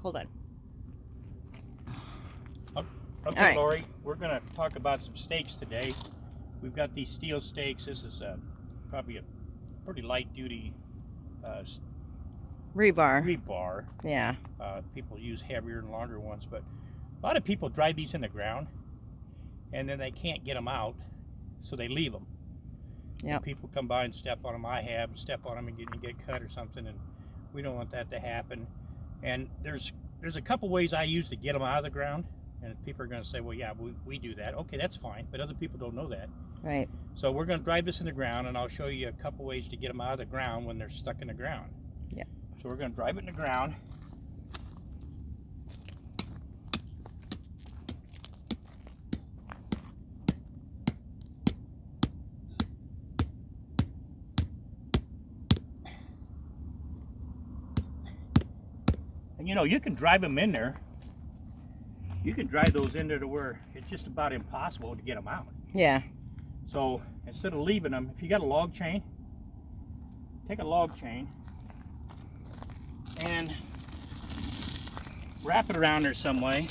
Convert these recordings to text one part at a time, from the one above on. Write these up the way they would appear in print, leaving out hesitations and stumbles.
hold on. Okay, right. Lori, we're going to talk about some stakes today. We've got these steel stakes. This is probably a pretty light-duty Rebar. Yeah. People use heavier and longer ones, but a lot of people drive these in the ground, and then they can't get them out, so they leave them. Yep. People come by and step on them. I have step on them and get cut or something, and we don't want that to happen. And there's a couple ways I use to get them out of the ground. And people are going to say, well, yeah, we do that. Okay, that's fine, but other people don't know that. Right. So we're going to drive this in the ground, and I'll show you a couple ways to get them out of the ground when they're stuck in the ground. Yeah. So we're going to drive it in the ground. And you know, you can drive them in there. You can drive those in there to where it's just about impossible to get them out. Yeah. So instead of leaving them, if you got a log chain, take a log chain and wrap it around there some way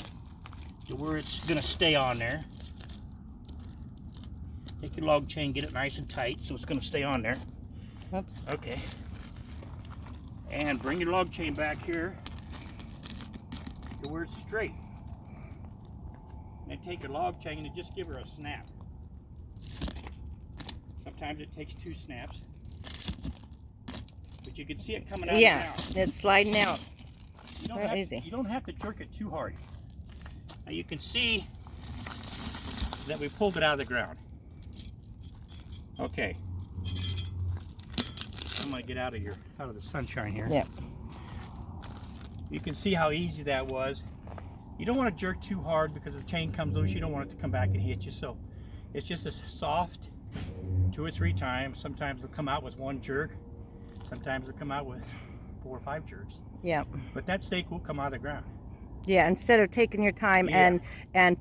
to where it's going to stay on there. Take your log chain, get it nice and tight so it's going to stay on there. Oops. Okay. And bring your log chain back here to where it's straight. And then take your log chain and just give her a snap. Sometimes it takes 2 snaps. But you can see it coming out Yeah, now. it's sliding out. Real easy. You don't have to jerk it too hard. Now you can see that we pulled it out of the ground. Okay. I'm gonna get out of the sunshine here. Yeah. You can see how easy that was. You don't want to jerk too hard because if the chain comes loose, you don't want it to come back and hit you. So it's just a soft 2 or 3 times. Sometimes they'll come out with 1 jerk. Sometimes they'll come out with 4 or 5 jerks. Yeah. But that stake will come out of the ground. Yeah, instead of taking your time and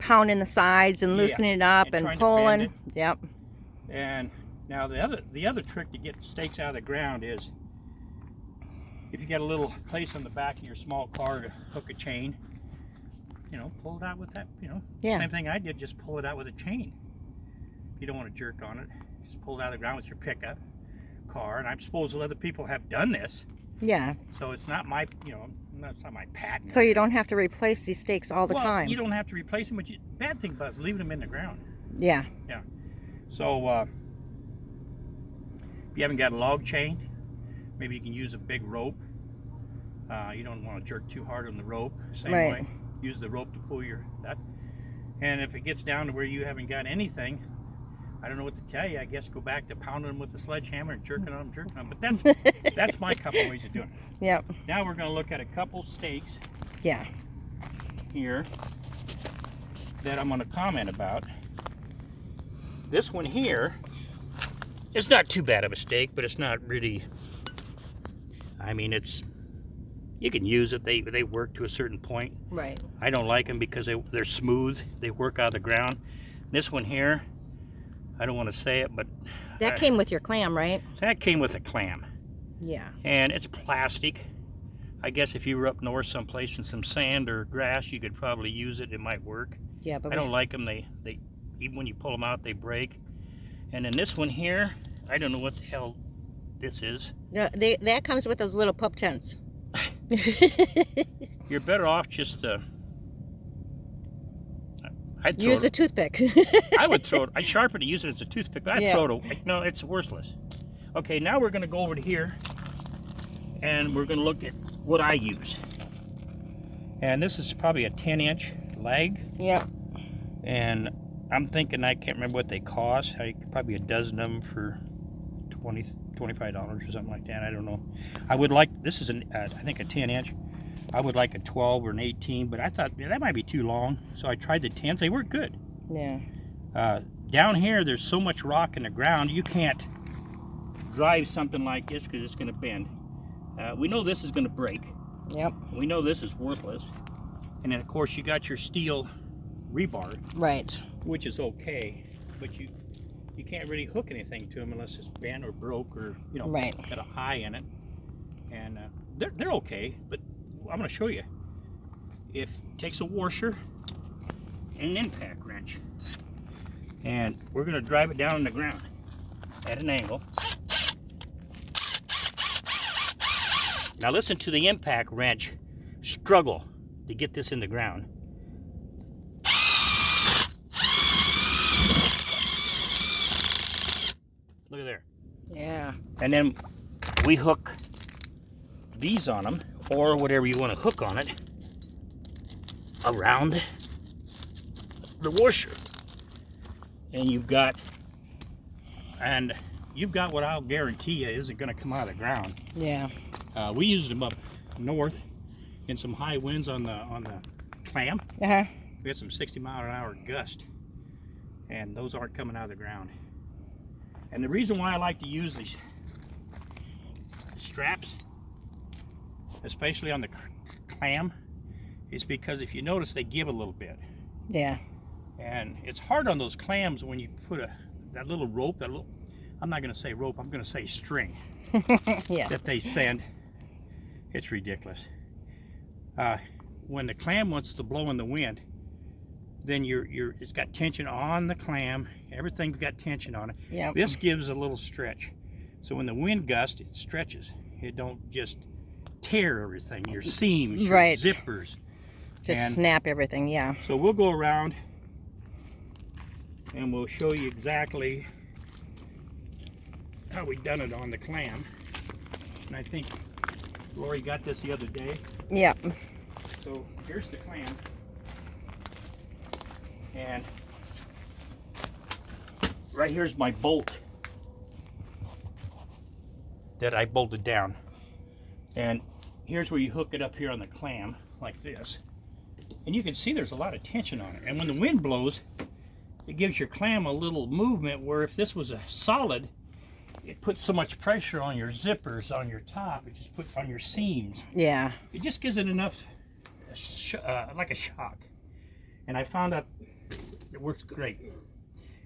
pounding the sides and loosening it up and pulling. Yep. And now the other trick to get stakes out of the ground is if you got a little place on the back of your small car to hook a chain, you know, pull it out with that, you know. Yeah. Same thing I did, just pull it out with a chain. You don't want to jerk on it. Just pull it out of the ground with your pickup car. And I'm supposed other people have done this. Yeah. So it's not my, you know, it's not my patent. So you don't have to replace these stakes all the time. You don't have to replace them, but bad thing about it is leaving them in the ground. Yeah. Yeah. So if you haven't got a log chain, maybe you can use a big rope. You don't want to jerk too hard on the rope. Same way. Use the rope to pull that. And if it gets down to where you haven't got anything, I don't know what to tell you. I guess go back to pounding them with the sledgehammer and jerking on them. But that's my couple ways of doing it. Yep. Now we're going to look at a couple stakes. Yeah. Here that I'm going to comment about. This one here, it's not too bad of a stake, but it's not really. I mean, you can use it. They work to a certain point. Right. I don't like them because they're smooth. They work out of the ground. This one here, I don't want to say it, but that came with your clam, right? That came with a clam. Yeah. And it's plastic. I guess if you were up north someplace in some sand or grass, you could probably use it. It might work. Yeah, but I don't like them. They even when you pull them out, they break. And then this one here, I don't know what the hell this is. No, that comes with those little pup tents. You're better off just I'd use a toothpick. I would throw it. I'd sharpen it, use it as a toothpick, but I'd throw it away. No, it's worthless. Okay, now we're going to go over to here and we're going to look at what I use. And this is probably a 10-inch leg. Yep. And I'm thinking, I can't remember what they cost. Probably a dozen of them for $25 or something like that. I don't know. I would like, this is I think a 10-inch. I would like a 12 or an 18, but I thought that might be too long. So I tried the 10s. They work good. Yeah. Down here, there's so much rock in the ground, you can't drive something like this because it's going to bend. We know this is going to break. Yep. We know this is worthless. And then, of course, you got your steel rebar. Right. Which is okay, but you can't really hook anything to them unless it's bent or broke or, you know, got a high in it. And they're okay, but I'm going to show you. it takes a washer and an impact wrench. And we're going to drive it down on the ground at an angle. Now listen to the impact wrench struggle to get this in the ground. Look at there. Yeah. And then we hook these on them, or whatever you want to hook on it, around the washer. And you've got what I'll guarantee you isn't going to come out of the ground. Yeah. We used them up north in some high winds on the clam. Uh-huh. We had some 60-mile-an-hour gust, and those aren't coming out of the ground. And the reason why I like to use these straps, especially on the clam, is because if you notice they give a little bit. Yeah. And it's hard on those clams when you put that little rope, I'm not going to say rope, I'm going to say string. Yeah. That they send. It's ridiculous. When the clam wants to blow in the wind, then it's got tension on the clam. Everything's got tension on it. Yep. This gives a little stretch. So when the wind gusts, it stretches. It don't just tear everything, your seams, your right. zippers. Just snap everything, yeah. So we'll go around and we'll show you exactly how we done it on the clam. And I think Lori got this the other day. Yep. So here's the clam. And right here's my bolt that I bolted down. And here's where you hook it up here on the clam, like this. And you can see there's a lot of tension on it. And when the wind blows, it gives your clam a little movement where if this was a solid, it puts so much pressure on your zippers, on your top, it just puts on your seams. Yeah. It just gives it enough, like a shock. And I found out it works great.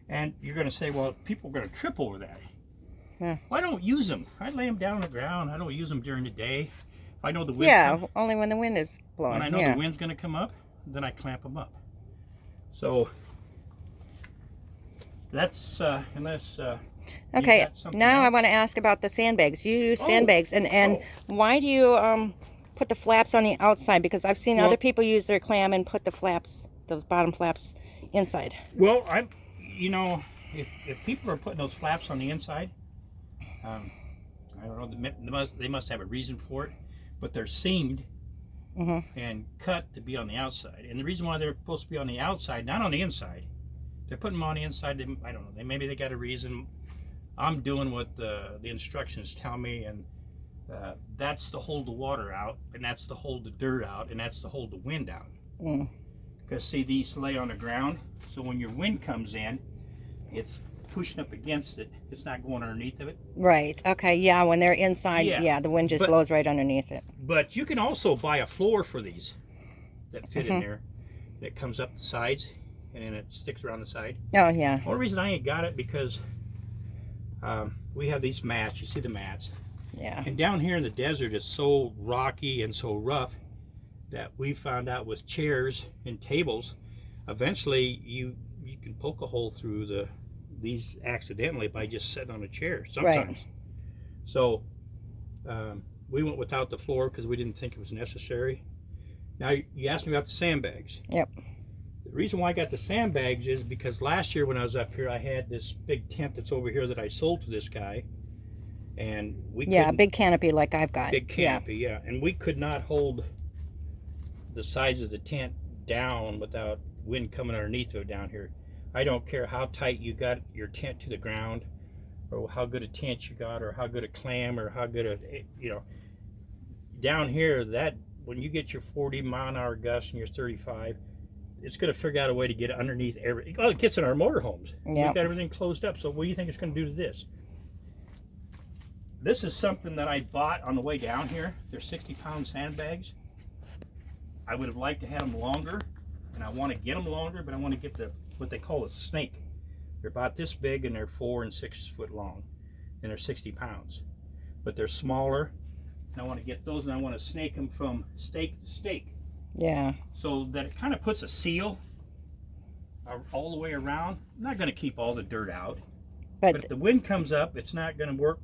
And you're going to say, well, people are going to trip over that. Yeah. Well, I don't use them. I lay them down on the ground. I don't use them during the day. If I know the wind. Yeah, only when the wind is blowing. When I know the wind's going to come up, then I clamp them up. So that's unless. Okay, now I want to ask about the sandbags. You use sandbags, and why do you put the flaps on the outside? Because I've seen other people use their clam and put the flaps, those bottom flaps, inside. Well, if people are putting those flaps on the inside, I don't know. They must have a reason for it, but they're seamed and cut to be on the outside. And the reason why they're supposed to be on the outside, not on the inside, they're putting them on the inside. I don't know. Maybe they got a reason. I'm doing what the instructions tell me, and that's to hold the water out, and that's to hold the dirt out, and that's to hold the wind out. Because see, these lay on the ground, so when your wind comes in, it's pushing up against it. It's not going underneath of it. Right. Okay. Yeah. When they're inside, yeah, the wind just blows right underneath it. But you can also buy a floor for these that fit in there, that comes up the sides, and then it sticks around the side. Oh yeah. The only reason I ain't got it because we have these mats. You see the mats. Yeah. And down here in the desert, it's so rocky and so rough that we found out with chairs and tables, eventually you can poke a hole through these accidentally by just sitting on a chair sometimes. Right. So we went without the floor because we didn't think it was necessary. Now you asked me about the sandbags. Yep. The reason why I got the sandbags is because last year when I was up here, I had this big tent that's over here that I sold to this guy, and a big canopy like I've got. Big canopy, yeah. And we could not hold the size of the tent down without wind coming underneath of it down here. I don't care how tight you got your tent to the ground, or how good a tent you got, or how good a clam, or how good down here, that when you get your 40-mile-an-hour gust and your 35, it's going to figure out a way to get underneath everything. Oh, it gets in our motorhomes. We've got everything closed up. So what do you think it's going to do to this? This is something that I bought on the way down here. They're 60-pound sandbags. I would have liked to have them longer, and I want to get them longer, but I want to get what they call a snake. They're about this big, and they're 4 and 6 foot long, and they're 60 pounds. But they're smaller, and I want to get those, and I want to snake them from stake to stake. Yeah. so that it kind of puts a seal all the way around. I'm not going to keep all the dirt out, but if the wind comes up, it's not going to work.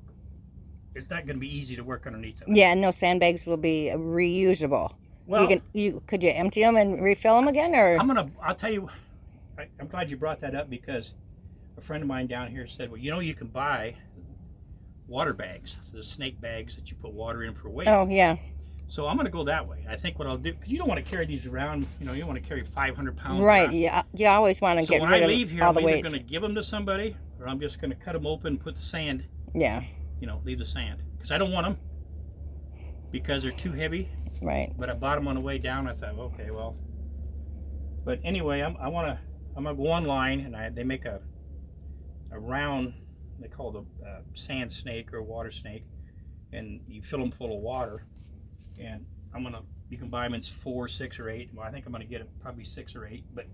It's not going to be easy to work underneath them. Yeah, and those sandbags will be reusable. Well, could you empty them and refill them again, or? I'll tell you. I'm glad you brought that up because a friend of mine down here said, well, you can buy water bags, the snake bags that you put water in for weight. Oh yeah. So I'm going to go that way. I think what I'll do, because you don't want to carry these around. You don't want to carry 500 pounds. Right. Around. Yeah. You always want to get rid of leave here, all the I'm weights. either going to give them to somebody, or I'm just going to cut them open, and put the sand. Yeah. Leave the sand, because I don't want them because they're too heavy. Right. But I bought them on the way down. I thought, okay, well. But anyway, I'm gonna go online, and they make a round. They call it a sand snake or a water snake, and you fill them full of water. And you can buy them in 4, 6, or 8. Well, I think I'm gonna get it probably 6 or 8. But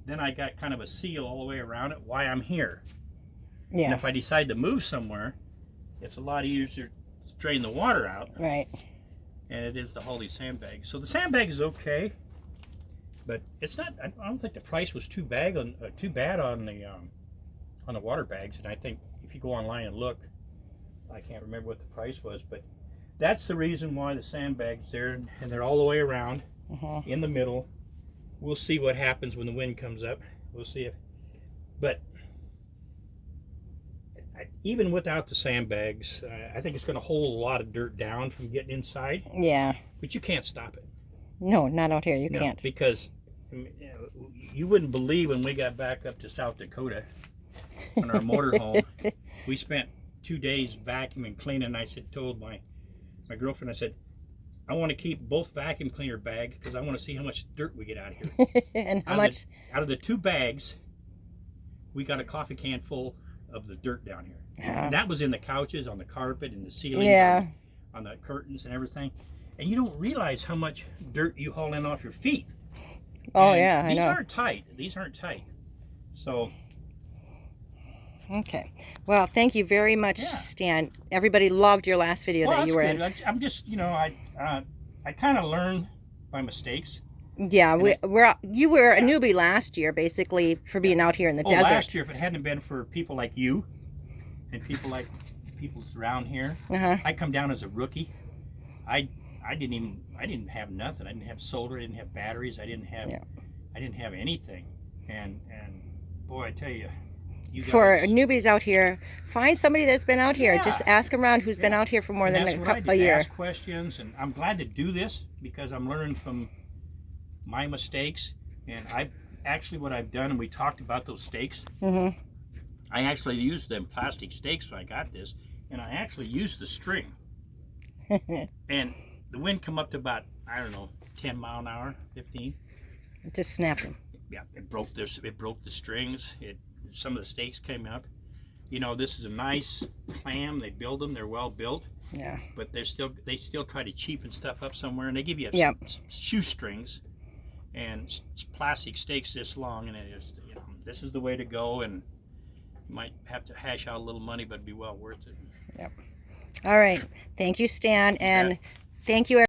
then I got kind of a seal all the way around it. Why I'm here. Yeah. And if I decide to move somewhere, it's a lot easier to drain the water out. Right. And it is to haul these sandbags. So the sandbag is okay, but it's not. I don't think the price was too bad on the water bags. And I think if you go online and look, I can't remember what the price was, but that's the reason why the sandbags there, and they're all the way around in the middle. We'll see what happens when the wind comes up. We'll see but even without the sandbags, I think it's going to hold a lot of dirt down from getting inside. Yeah. But you can't stop it. No, not out here. You can't. Because you wouldn't believe when we got back up to South Dakota on our motorhome, we spent 2 days vacuuming, cleaning. I told my girlfriend, I said, I want to keep both vacuum cleaner bags because I want to see how much dirt we get out of here. And how much? Out of the 2 bags, we got a coffee can full of the dirt down here. Yeah. And that was in the couches, on the carpet, in the ceiling, on the curtains and everything. And you don't realize how much dirt you haul in off your feet. Oh, and yeah, I know. These aren't tight. So. Okay. Well, thank you very much, Stan. Everybody loved your last video that you were in. I'm just, I kind of learn by mistakes. Yeah, you were a newbie last year, basically, for being out here in the desert. Last year, if it hadn't been for people like you and people around here, I come down as a rookie. I didn't have nothing. I didn't have solar. I didn't have batteries. I didn't have anything. And boy, I tell you, for newbies out here, find somebody that's been out here. Just ask around who's been out here for more than a year. Ask questions, and I'm glad to do this because I'm learning from my mistakes. And what I've done, and we talked about those stakes. I actually used them plastic stakes when I got this, and I actually used the string. And the wind come up to about, I don't know, 10 mile an hour, 15. It just snapped them. Yeah, it broke the strings. Some of the stakes came up. This is a nice clam. They build them. They're well built. Yeah. But they still try to cheapen stuff up somewhere, and they give you shoestrings and plastic stakes this long, and this is the way to go. And you might have to hash out a little money, but it'd be well worth it. Yep. All right. Thank you, Stan, and thank you.